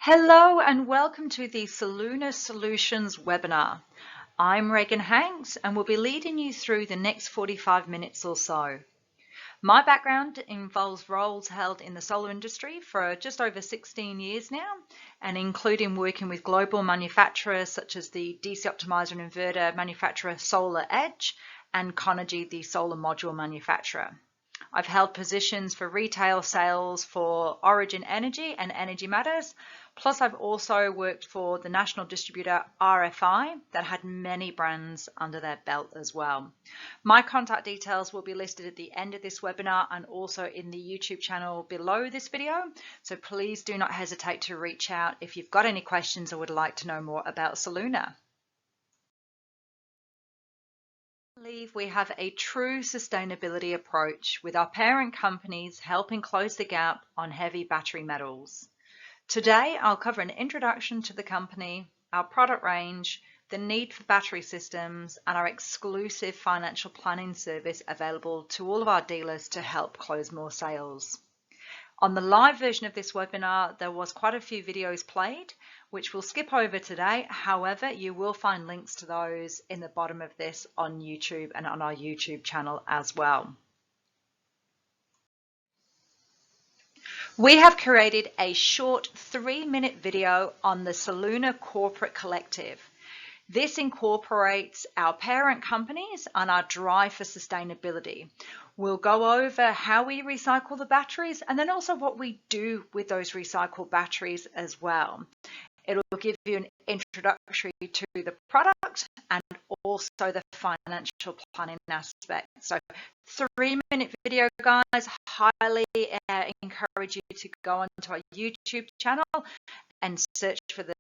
Hello and welcome to the Soluna Solutions webinar. I'm Regan Hanks and will be leading you through the next 45 minutes or so. My background involves roles held in the solar industry for just over 16 years now, and including working with global manufacturers such as the DC optimizer and inverter manufacturer Solar Edge and Conergy, the solar module manufacturer. I've held positions for retail sales for Origin Energy and Energy Matters. Plus, I've also worked for the national distributor RFI that had many brands under their belt as well. My contact details will be listed at the end of this webinar and also in the YouTube channel below this video. So please do not hesitate to reach out if you've got any questions or would like to know more about Soluna. I believe we have a true sustainability approach with our parent companies helping close the gap on heavy battery metals. Today, I'll cover an introduction to the company, our product range, the need for battery systems, and our exclusive financial planning service available to all of our dealers to help close more sales. On the live version of this webinar, there was quite a few videos played, which we'll skip over today. However, you will find links to those in the bottom of this on YouTube and on our YouTube channel as well. We have created a short 3-minute video on the Soluna Corporate Collective. This incorporates our parent companies and our drive for sustainability. We'll go over how we recycle the batteries and then also what we do with those recycled batteries as well. It'll give you an introductory to the product and also the financial planning aspect. So 3-minute video, guys. Highly encourage you to go onto our YouTube channel and search for the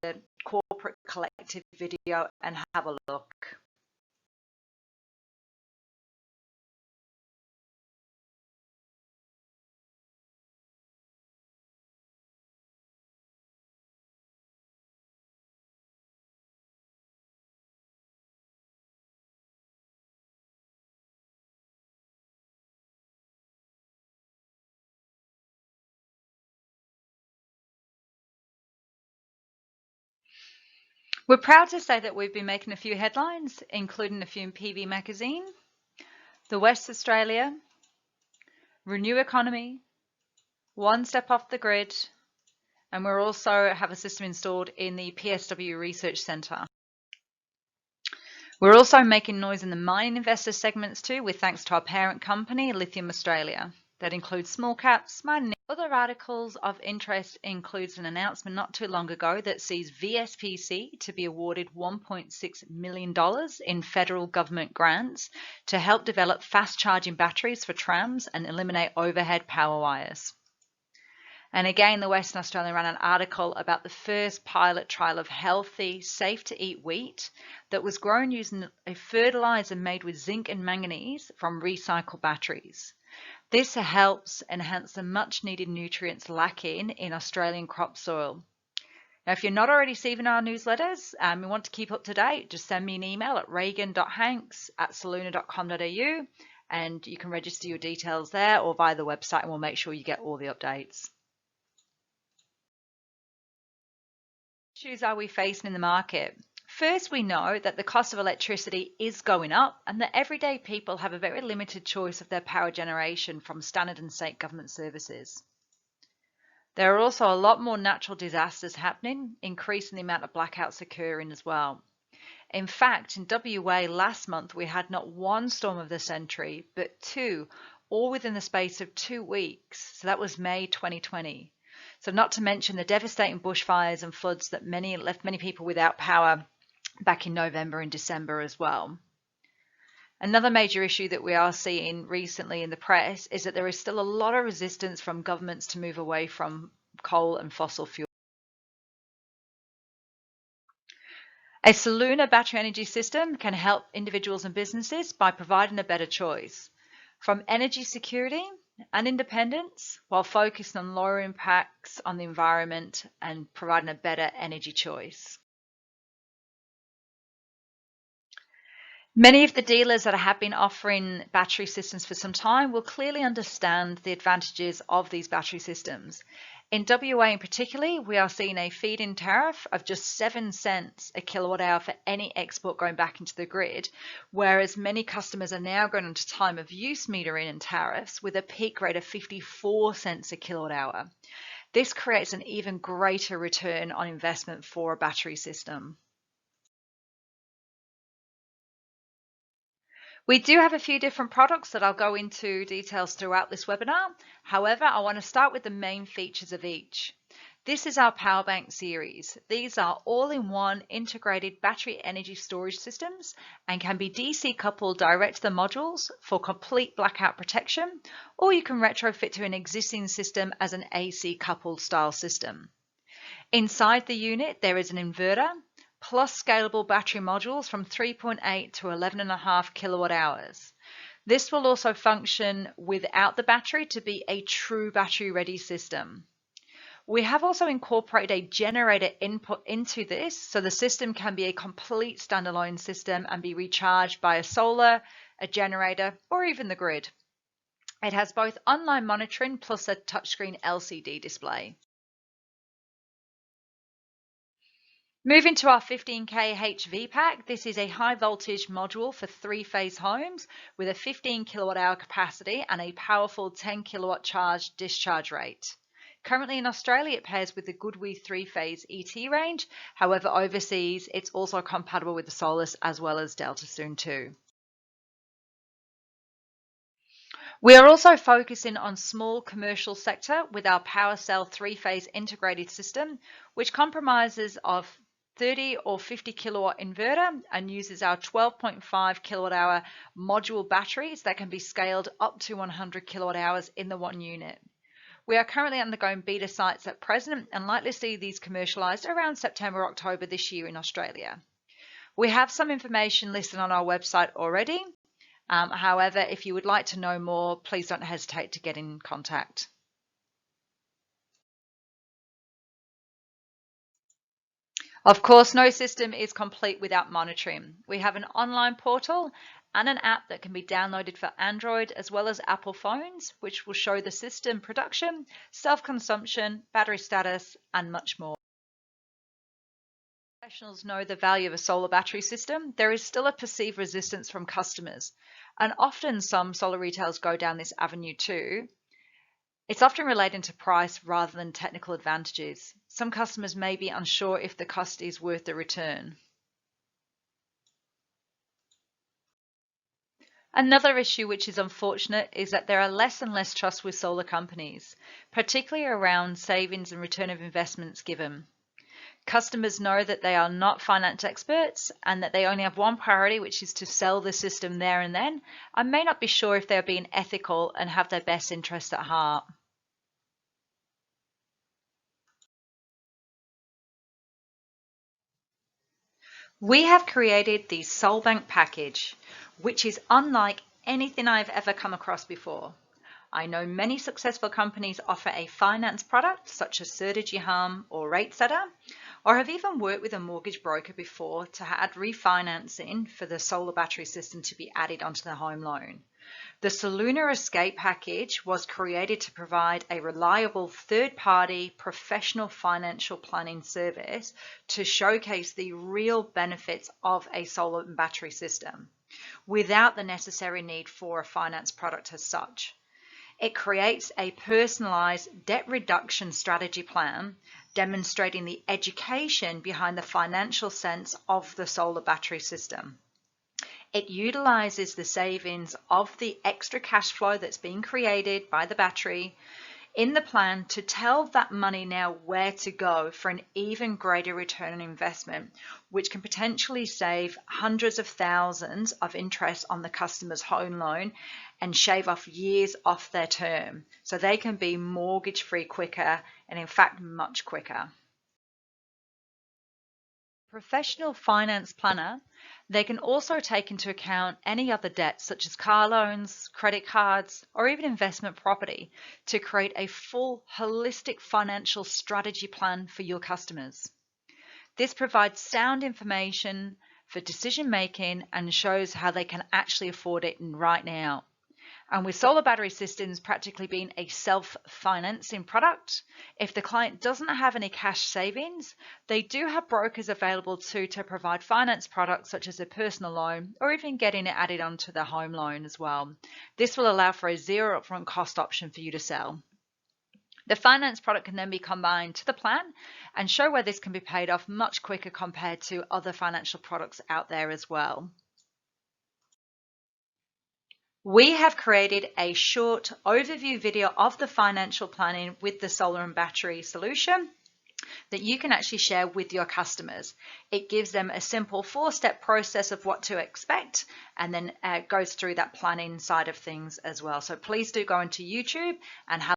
Corporate Collective video and have a look. We're proud to say that we've been making a few headlines, including a few in PV Magazine, the West Australia, Renew Economy, One Step Off the Grid, and we also have a system installed in the PSW Research Centre. We're also making noise in the mining investor segments too, with thanks to our parent company, Lithium Australia. That includes small caps, mining. Other articles of interest includes an announcement not too long ago that sees VSPC to be awarded $1.6 million in federal government grants to help develop fast charging batteries for trams and eliminate overhead power wires. And again, the Western Australian ran an article about the first pilot trial of healthy, safe to eat wheat that was grown using a fertilizer made with zinc and manganese from recycled batteries. This helps enhance the much needed nutrients lacking in Australian crop soil. Now, if you're not already receiving our newsletters and you want to keep up to date, just send me an email at regan.hanks@soluna.com.au and you can register your details there or via the website and we'll make sure you get all the updates. What issues are we facing in the market? First, we know that the cost of electricity is going up and that everyday people have a very limited choice of their power generation from standard and state government services. There are also a lot more natural disasters happening, increasing the amount of blackouts occurring as well. In fact, in WA last month, we had not one storm of the century, but 2, all within the space of 2 weeks. So that was May 2020. So not to mention the devastating bushfires and floods that left many people without power back in November and December as well. Another major issue that we are seeing recently in the press is that there is still a lot of resistance from governments to move away from coal and fossil fuel. A Soluna battery energy system can help individuals and businesses by providing a better choice, from energy security and independence, while focusing on lower impacts on the environment and providing a better energy choice. Many of the dealers that have been offering battery systems for some time will clearly understand the advantages of these battery systems. In WA in particular, we are seeing a feed-in tariff of just 7 cents a kilowatt hour for any export going back into the grid, whereas many customers are now going into time of use metering and tariffs with a peak rate of 54 cents a kilowatt hour. This creates an even greater return on investment for a battery system. We do have a few different products that I'll go into details throughout this webinar. However, I want to start with the main features of each. This is our power bank series. These are all-in-one integrated battery energy storage systems and can be DC coupled direct to the modules for complete blackout protection, or you can retrofit to an existing system as an AC coupled style system. Inside the unit, there is an inverter, plus scalable battery modules from 3.8 to 11.5 kilowatt hours. This will also function without the battery to be a true battery ready system. We have also incorporated a generator input into this, so the system can be a complete standalone system and be recharged by a solar, a generator, or even the grid. It has both online monitoring plus a touchscreen LCD display. Moving to our 15K HV pack, this is a high voltage module for 3-phase homes with a 15 kilowatt hour capacity and a powerful 10 kilowatt charge discharge rate. Currently in Australia, it pairs with the Goodwee 3-phase ET range. However, overseas, it's also compatible with the Solus as well as Delta soon too. We are also focusing on small commercial sector with our PowerCell 3-phase integrated system, which compromises of 30 or 50 kilowatt inverter and uses our 12.5 kilowatt hour module batteries that can be scaled up to 100 kilowatt hours in the one unit. We are currently undergoing beta sites at present and likely see these commercialized around September, October this year in Australia. We have some information listed on our website already. However, if you would like to know more, please don't hesitate to get in contact. Of course, no system is complete without monitoring. We have an online portal and an app that can be downloaded for Android as well as Apple phones, which will show the system production, self-consumption, battery status, and much more. Professionals know the value of a solar battery system. There is still a perceived resistance from customers, and often some solar retailers go down this avenue too. It's often related to price rather than technical advantages. Some customers may be unsure if the cost is worth the return. Another issue which is unfortunate is that there are less and less trust with solar companies, particularly around savings and return of investments given. Customers know that they are not finance experts and that they only have one priority, which is to sell the system there and then, and may not be sure if they're being ethical and have their best interests at heart. We have created the SolBank package, which is unlike anything I've ever come across before. I know many successful companies offer a finance product such as Certegy Hum or RateSetter, or have even worked with a mortgage broker before to add refinancing for the solar battery system to be added onto the home loan. The Soluna Escape package was created to provide a reliable third-party professional financial planning service to showcase the real benefits of a solar and battery system without the necessary need for a finance product as such. It creates a personalized debt reduction strategy plan demonstrating the education behind the financial sense of the solar battery system. It utilizes the savings of the extra cash flow that's being created by the battery in the plan to tell that money now where to go for an even greater return on investment, which can potentially save hundreds of thousands of interest on the customer's home loan and shave off years off their term, so they can be mortgage free quicker and in fact much quicker. Professional finance planner, they can also take into account any other debts such as car loans, credit cards, or even investment property to create a full holistic financial strategy plan for your customers. This provides sound information for decision making and shows how they can actually afford it right now. And with solar battery systems practically being a self-financing product, if the client doesn't have any cash savings, they do have brokers available to provide finance products such as a personal loan or even getting it added onto the home loan as well. This will allow for a zero upfront cost option for you to sell. The finance product can then be combined to the plan and show where this can be paid off much quicker compared to other financial products out there as well. We have created a short overview video of the financial planning with the solar and battery solution that you can actually share with your customers. It gives them a simple 4-step process of what to expect and then goes through that planning side of things as well. So please do go into YouTube and have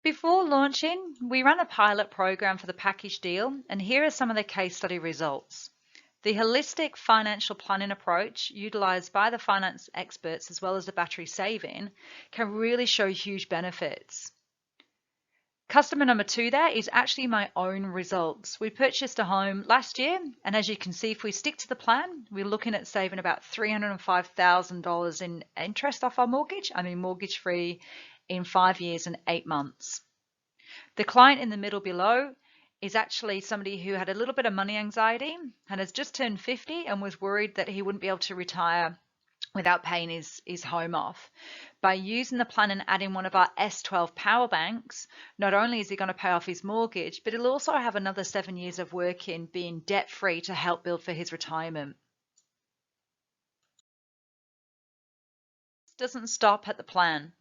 Before launching, we ran a pilot program for the package deal, and here are some of the case study results. The holistic financial planning approach utilized by the finance experts as well as the battery saving can really show huge benefits. Customer number 2 there is actually my own results. We purchased a home last year, and as you can see, if we stick to the plan, we're looking at saving about $305,000 in interest off our mortgage. I mean, mortgage free in 5 years and 8 months. The client in the middle below is actually somebody who had a little bit of money anxiety and has just turned 50 and was worried that he wouldn't be able to retire without paying his home off. By using the plan and adding one of our S12 power banks, not only is he going to pay off his mortgage, but he'll also have another 7 years of working, being debt-free to help build for his retirement. This doesn't stop at the plan.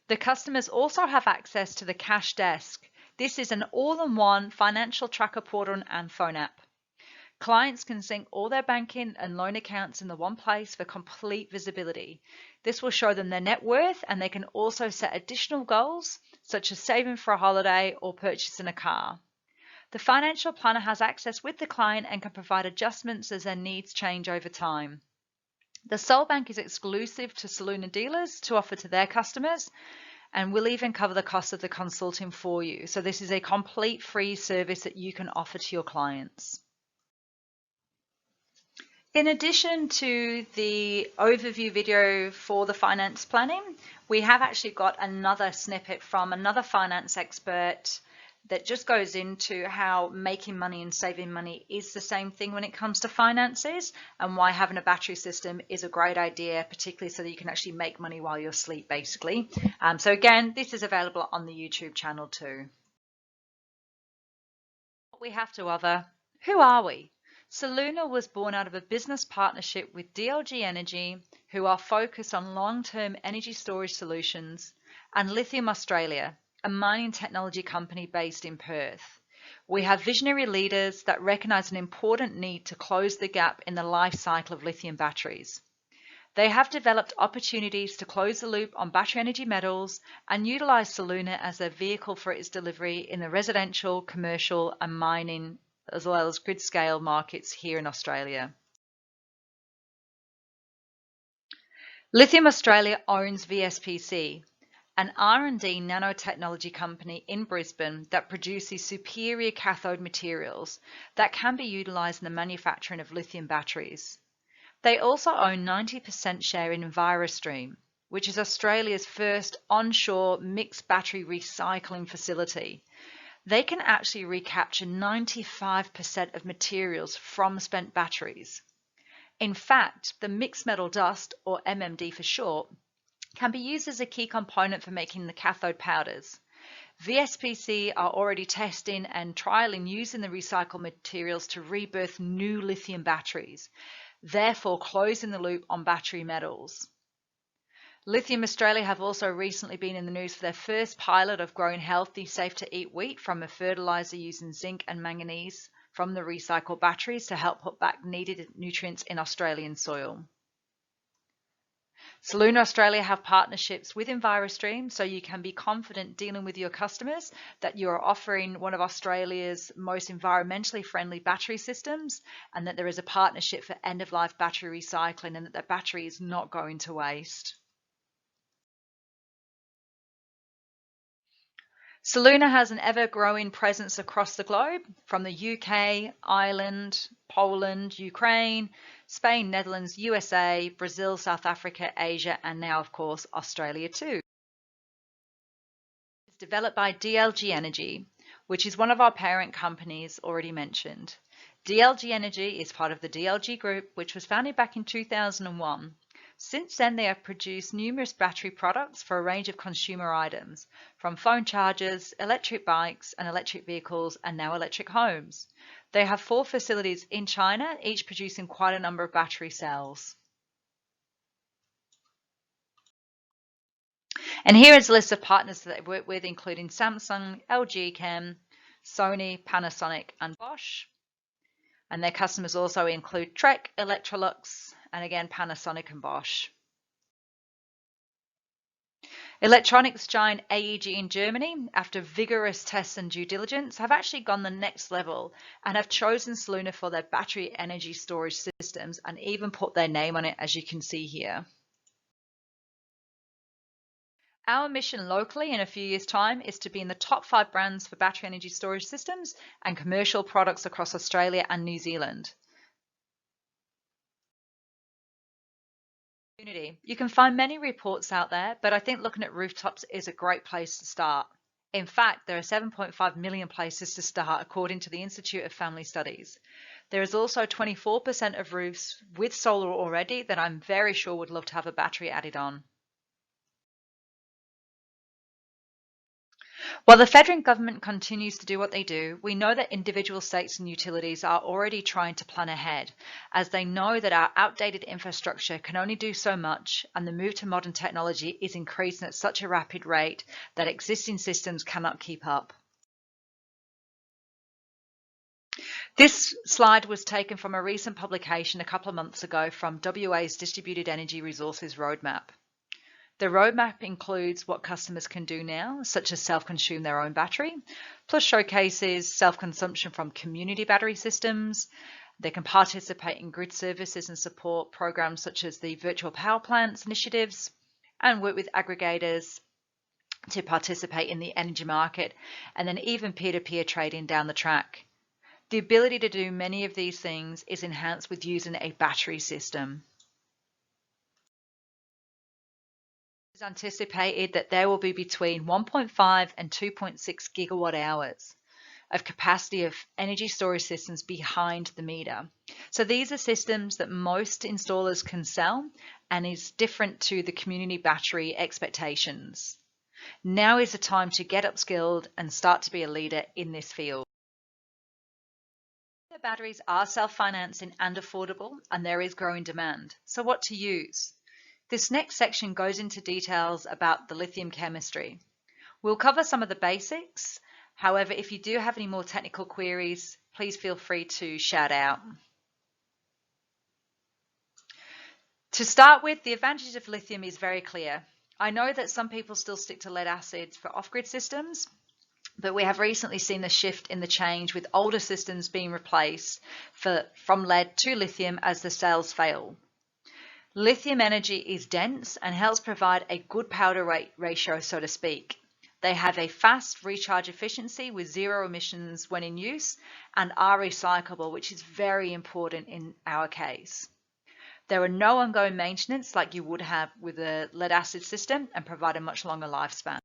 The customers also have access to the cash desk. This is an all-in-one financial tracker portal and phone app. Clients can sync all their banking and loan accounts in the one place for complete visibility. This will show them their net worth, and they can also set additional goals, such as saving for a holiday or purchasing a car. The financial planner has access with the client and can provide adjustments as their needs change over time. The Sol Bank is exclusive to Soluna dealers to offer to their customers, and we'll even cover the cost of the consulting for you. So this is a complete free service that you can offer to your clients. In addition to the overview video for the finance planning, we have actually got another snippet from another finance expert that just goes into how making money and saving money is the same thing when it comes to finances, and why having a battery system is a great idea, particularly so that you can actually make money while you're asleep, basically. So again, this is available on the YouTube channel too. What we have to offer. Who are we? Soluna was born out of a business partnership with DLG Energy, who are focused on long-term energy storage solutions, and Lithium Australia, a mining technology company based in Perth. We have visionary leaders that recognise an important need to close the gap in the life cycle of lithium batteries. They have developed opportunities to close the loop on battery energy metals and utilise Soluna as their vehicle for its delivery in the residential, commercial and mining, as well as grid scale markets here in Australia. Lithium Australia owns VSPC, an R&D nanotechnology company in Brisbane that produces superior cathode materials that can be utilised in the manufacturing of lithium batteries. They also own 90% share in EnviroStream, which is Australia's first onshore mixed battery recycling facility. They can actually recapture 95% of materials from spent batteries. In fact, the mixed metal dust, or MMD for short, can be used as a key component for making the cathode powders. VSPC are already testing and trialing using the recycled materials to rebirth new lithium batteries, therefore closing the loop on battery metals. Lithium Australia have also recently been in the news for their first pilot of growing healthy, safe-to-eat wheat from a fertilizer using zinc and manganese from the recycled batteries to help put back needed nutrients in Australian soil. Soluna Australia have partnerships with EnviroStream, so you can be confident dealing with your customers that you are offering one of Australia's most environmentally friendly battery systems, and that there is a partnership for end-of-life battery recycling and that the battery is not going to waste. Soluna has an ever-growing presence across the globe, from the UK, Ireland, Poland, Ukraine, Spain, Netherlands, USA, Brazil, South Africa, Asia, and now, of course, Australia too. It's developed by DLG Energy, which is one of our parent companies already mentioned. DLG Energy is part of the DLG Group, which was founded back in 2001. Since then, they have produced numerous battery products for a range of consumer items, from phone chargers, electric bikes and electric vehicles, and now electric homes. They have 4 facilities in China, each producing quite a number of battery cells. And here is a list of partners that they work with, including Samsung, LG Chem, Sony, Panasonic, and Bosch. And their customers also include Trek, Electrolux, and again, Panasonic and Bosch. Electronics giant AEG in Germany, after vigorous tests and due diligence, have actually gone the next level and have chosen Soluna for their battery energy storage systems and even put their name on it, as you can see here. Our mission locally in a few years' time is to be in the top 5 brands for battery energy storage systems and commercial products across Australia and New Zealand. You can find many reports out there, but I think looking at rooftops is a great place to start. In fact, there are 7.5 million places to start according to the Institute of Family Studies. There is also 24% of roofs with solar already that I'm very sure would love to have a battery added on. While the federal government continues to do what they do, we know that individual states and utilities are already trying to plan ahead, as they know that our outdated infrastructure can only do so much, and the move to modern technology is increasing at such a rapid rate that existing systems cannot keep up. This slide was taken from a recent publication a couple of months ago from WA's Distributed Energy Resources Roadmap. The roadmap includes what customers can do now, such as self-consume their own battery, plus showcases self-consumption from community battery systems. They can participate in grid services and support programs such as the virtual power plants initiatives, and work with aggregators to participate in the energy market, and then even peer-to-peer trading down the track. The ability to do many of these things is enhanced with using a battery system. It is anticipated that there will be between 1.5 and 2.6 gigawatt hours of capacity of energy storage systems behind the meter. So these are systems that most installers can sell and is different to the community battery expectations. Now is the time to get upskilled and start to be a leader in this field. The batteries are self-financing and affordable, and there is growing demand. So what to use? This next section goes into details about the lithium chemistry. We'll cover some of the basics. However, if you do have any more technical queries, please feel free to shout out. To start with, the advantage of lithium is very clear. I know that some people still stick to lead acids for off-grid systems, but we have recently seen the shift in the change with older systems being replaced from lead to lithium as the cells fail. Lithium energy is dense and helps provide a good powder weight ratio, so to speak. They have a fast recharge efficiency with 0 emissions when in use and are recyclable, which is very important in our case. There are no ongoing maintenance like you would have with a lead acid system and provide a much longer lifespan.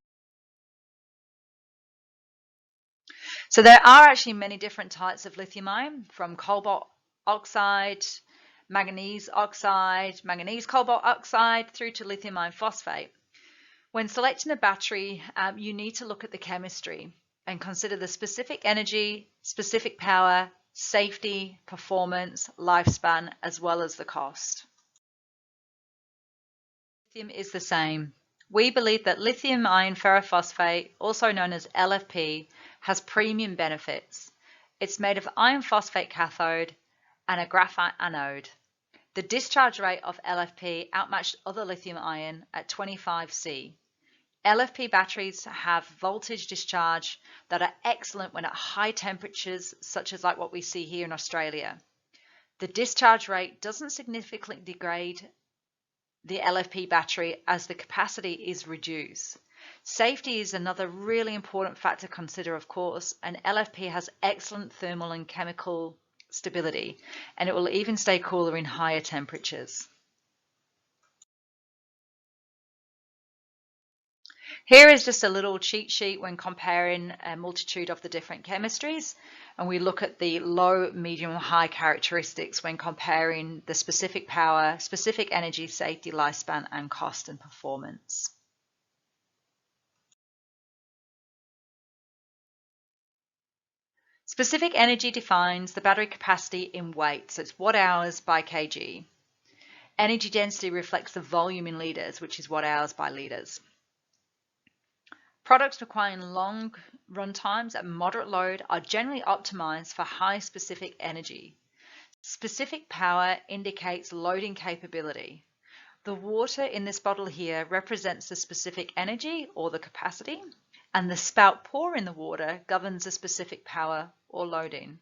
So there are actually many different types of lithium-ion, from cobalt oxide, manganese oxide, manganese cobalt oxide, through to lithium iron phosphate. When selecting a battery, you need to look at the chemistry and consider the specific energy, specific power, safety, performance, lifespan, as well as the cost. Lithium is the same. We believe that lithium iron ferrophosphate, also known as LFP, has premium benefits. It's made of iron phosphate cathode and a graphite anode. The discharge rate of LFP outmatched other lithium ion at 25 C. LFP batteries have voltage discharge that are excellent when at high temperatures, such as like what we see here in Australia. The discharge rate doesn't significantly degrade the LFP battery as the capacity is reduced. Safety is another really important factor to consider, of course, and LFP has excellent thermal and chemical stability, and it will even stay cooler in higher temperatures. Here is just a little cheat sheet when comparing a multitude of the different chemistries, and we look at the low, medium, high characteristics when comparing the specific power, specific energy, safety, lifespan, and cost and performance. Specific energy defines the battery capacity in weight, so it's watt-hours by kg. Energy density reflects the volume in litres, which is watt-hours by litres. Products requiring long run times at moderate load are generally optimized for high specific energy. Specific power indicates loading capability. The water in this bottle here represents the specific energy or the capacity, and the spout pour in the water governs the specific power or loading.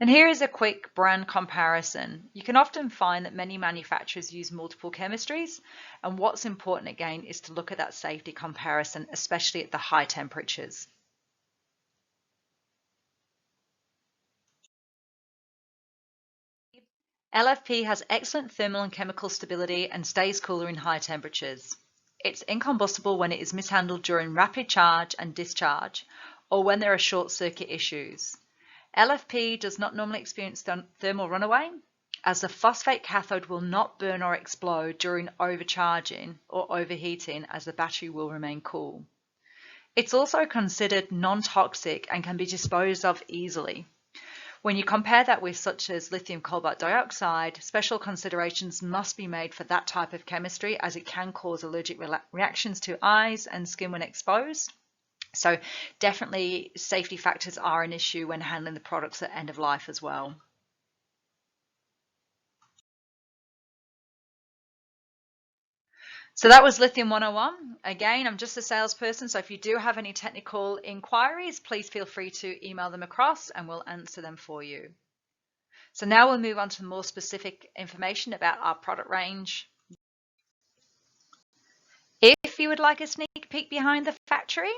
And here is a quick brand comparison. You can often find that many manufacturers use multiple chemistries, and what's important again is to look at that safety comparison, especially at the high temperatures. LFP has excellent thermal and chemical stability and stays cooler in high temperatures. It's incombustible when it is mishandled during rapid charge and discharge, or when there are short circuit issues. LFP does not normally experience thermal runaway, as the phosphate cathode will not burn or explode during overcharging or overheating, as the battery will remain cool. It's also considered non-toxic and can be disposed of easily. When you compare that with such as lithium cobalt dioxide, special considerations must be made for that type of chemistry, as it can cause allergic reactions to eyes and skin when exposed. So definitely safety factors are an issue when handling the products at end of life as well. So that was Lithium 101. Again, I'm just a salesperson, so if you do have any technical inquiries, please feel free to email them across and we'll answer them for you. So now we'll move on to more specific information about our product range. If you would like a sneak peek behind the factory,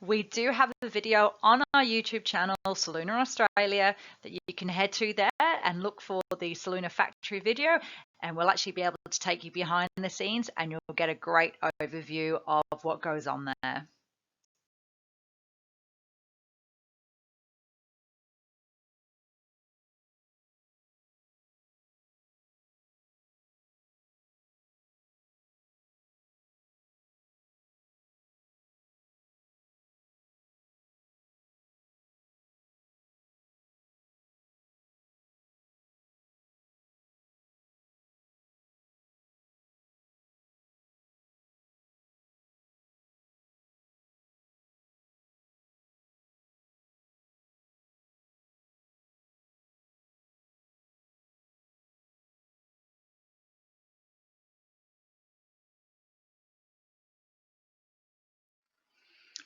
we do have a video on our YouTube channel, Soluna Australia, that you can head to there and look for the Soluna factory video, and we'll actually be able to take you behind the scenes and you'll get a great overview of what goes on there.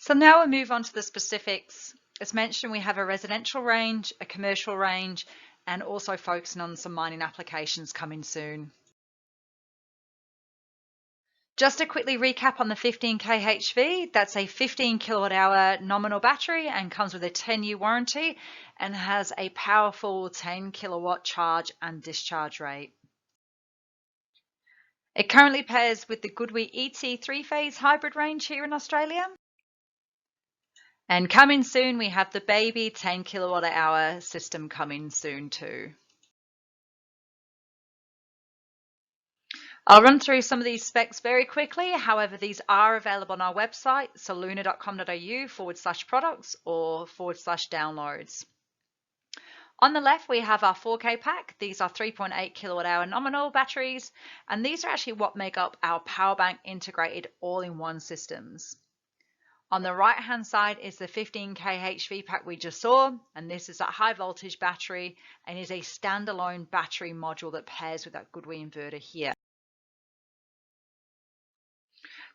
So now we'll move on to the specifics. As mentioned, we have a residential range, a commercial range, and also focusing on some mining applications coming soon. Just to quickly recap on the 15K HV, that's a 15 kilowatt hour nominal battery and comes with a 10-year warranty and has a powerful 10 kilowatt charge and discharge rate. It currently pairs with the Goodwee ET 3-phase hybrid range here in Australia. And coming soon, we have the baby 10 kilowatt hour system coming soon too. I'll run through some of these specs very quickly. However, these are available on our website, soluna.com.au/products or /downloads. On the left, we have our 4K pack. These are 3.8 kilowatt hour nominal batteries, and these are actually what make up our power bank integrated all-in-one systems. On the right-hand side is the 15K HV pack we just saw, and this is that high voltage battery and is a standalone battery module that pairs with that GoodWe inverter here.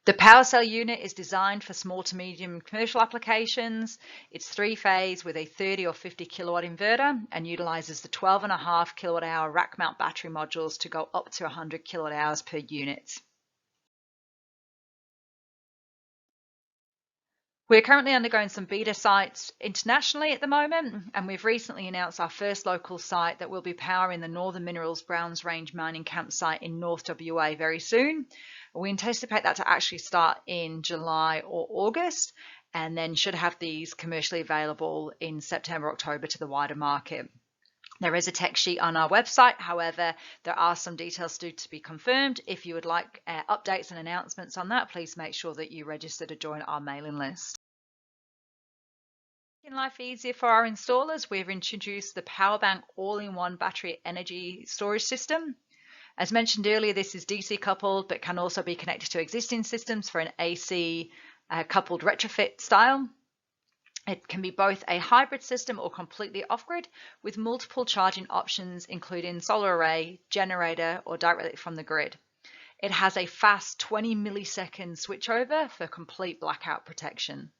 The power cell unit is designed for small to medium commercial applications. It's 3-phase with a 30 or 50 kilowatt inverter and utilizes the 12.5 kilowatt hour rack mount battery modules to go up to 100 kilowatt hours per unit. We're currently undergoing some beta sites internationally at the moment, and we've recently announced our first local site that will be powering the Northern Minerals Browns Range mining campsite in North WA very soon. We anticipate that to actually start in July or August, and then should have these commercially available in September, October to the wider market. There is a tech sheet on our website. However, there are some details still to be confirmed. If you would like updates and announcements on that, please make sure that you register to join our mailing list. In life easier for our installers, we've introduced the PowerBank all-in-one battery energy storage system. As mentioned earlier, this is DC coupled, but can also be connected to existing systems for an AC coupled retrofit style. It can be both a hybrid system or completely off-grid with multiple charging options, including solar array, generator, or directly from the grid. It has a fast 20 millisecond switchover for complete blackout protection.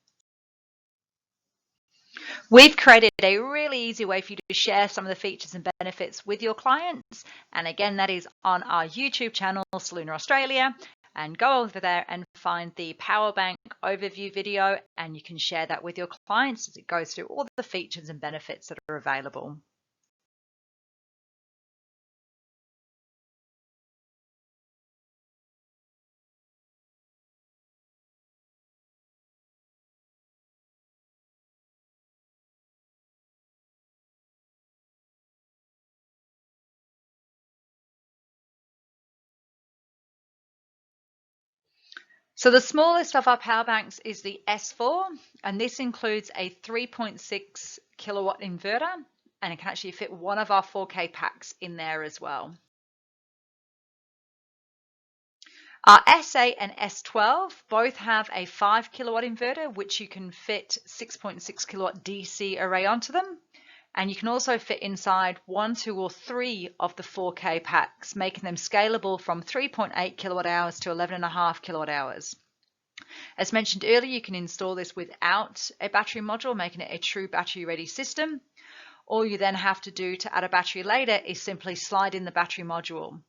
We've created a really easy way for you to share some of the features and benefits with your clients. And again, that is on our YouTube channel, Soluna Australia. And go over there and find the power bank overview video, and you can share that with your clients as it goes through all the features and benefits that are available. So the smallest of our power banks is the S4, and this includes a 3.6 kilowatt inverter, and it can actually fit one of our 4K packs in there as well. Our S8 and S12 both have a 5 kilowatt inverter, which you can fit 6.6 kilowatt DC array onto them. And you can also fit inside 1, 2, or 3 of the 4K packs, making them scalable from 3.8 kilowatt hours to 11.5 kilowatt hours. As mentioned earlier, you can install this without a battery module, making it a true battery ready system. All you then have to do to add a battery later is simply slide in the battery module.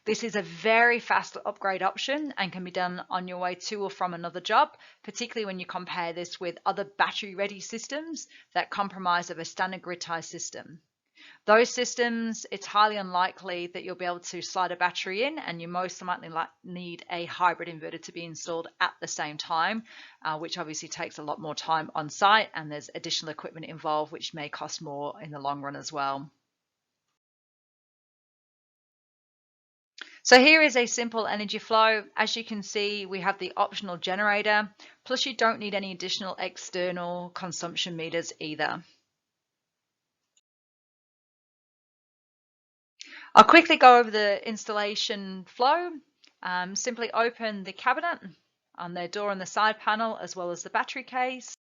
This is a very fast upgrade option and can be done on your way to or from another job, particularly when you compare this with other battery-ready systems that compromise of a standard grid-tie system. Those systems, it's highly unlikely that you'll be able to slide a battery in, and you most likely need a hybrid inverter to be installed at the same time, which obviously takes a lot more time on site, and there's additional equipment involved which may cost more in the long run as well. So here is a simple energy flow. As you can see, we have the optional generator, plus you don't need any additional external consumption meters either. I'll quickly go over the installation flow. Simply open the cabinet on the door on the side panel, as well as the battery case.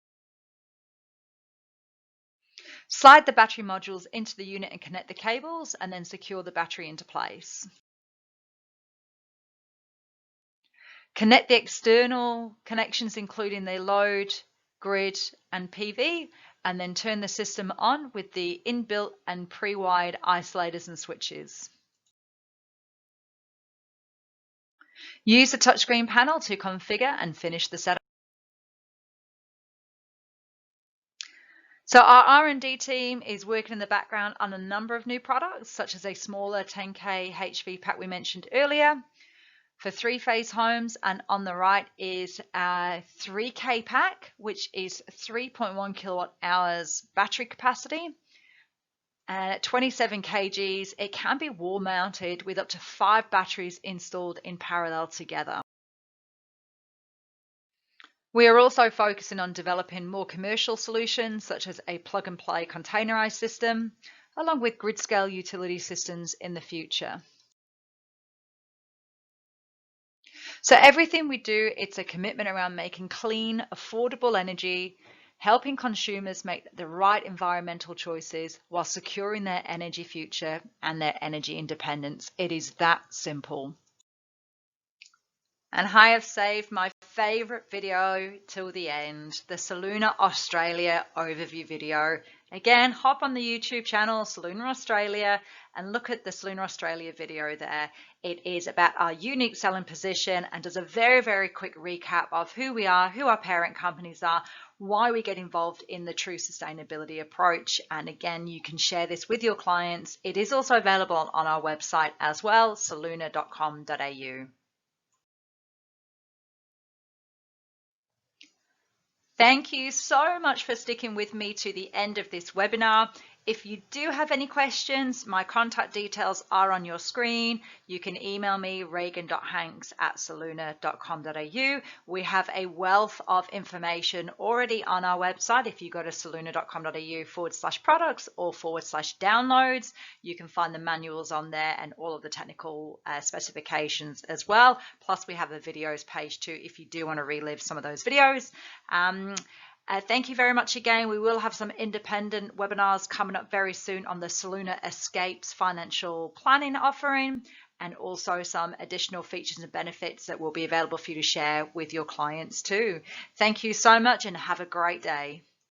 Slide the battery modules into the unit and connect the cables, and then secure the battery into place. Connect the external connections, including the load, grid, and PV, and then turn the system on with the inbuilt and pre-wired isolators and switches. Use the touchscreen panel to configure and finish the setup. So our R&D team is working in the background on a number of new products, such as a smaller 10K HV pack we mentioned earlier, for 3-phase homes, and on the right is a 3K pack, which is 3.1 kilowatt hours battery capacity, And at 27 kgs, it can be wall mounted with up to 5 batteries installed in parallel together. We are also focusing on developing more commercial solutions, such as a plug-and-play containerized system, along with grid-scale utility systems in the future. So everything we do, it's a commitment around making clean, affordable energy, helping consumers make the right environmental choices while securing their energy future and their energy independence. It is that simple. And I have saved my favorite video till the end, the Soluna Australia overview video. Again, hop on the YouTube channel, Soluna Australia, and look at the Soluna Australia video there. It is about our unique selling position and does a very, very quick recap of who we are, who our parent companies are, why we get involved in the true sustainability approach. And again, you can share this with your clients. It is also available on our website as well, soluna.com.au. Thank you so much for sticking with me to the end of this webinar. If you do have any questions, my contact details are on your screen. You can email me, regan.hanks@soluna.com.au. We have a wealth of information already on our website. If you go to soluna.com.au/products or /downloads, you can find the manuals on there and all of the technical specifications as well. Plus, we have a videos page too if you do want to relive some of those videos. Thank you very much again. We will have some independent webinars coming up very soon on the Soluna Escape's financial planning offering, and also some additional features and benefits that will be available for you to share with your clients too. Thank you so much and have a great day.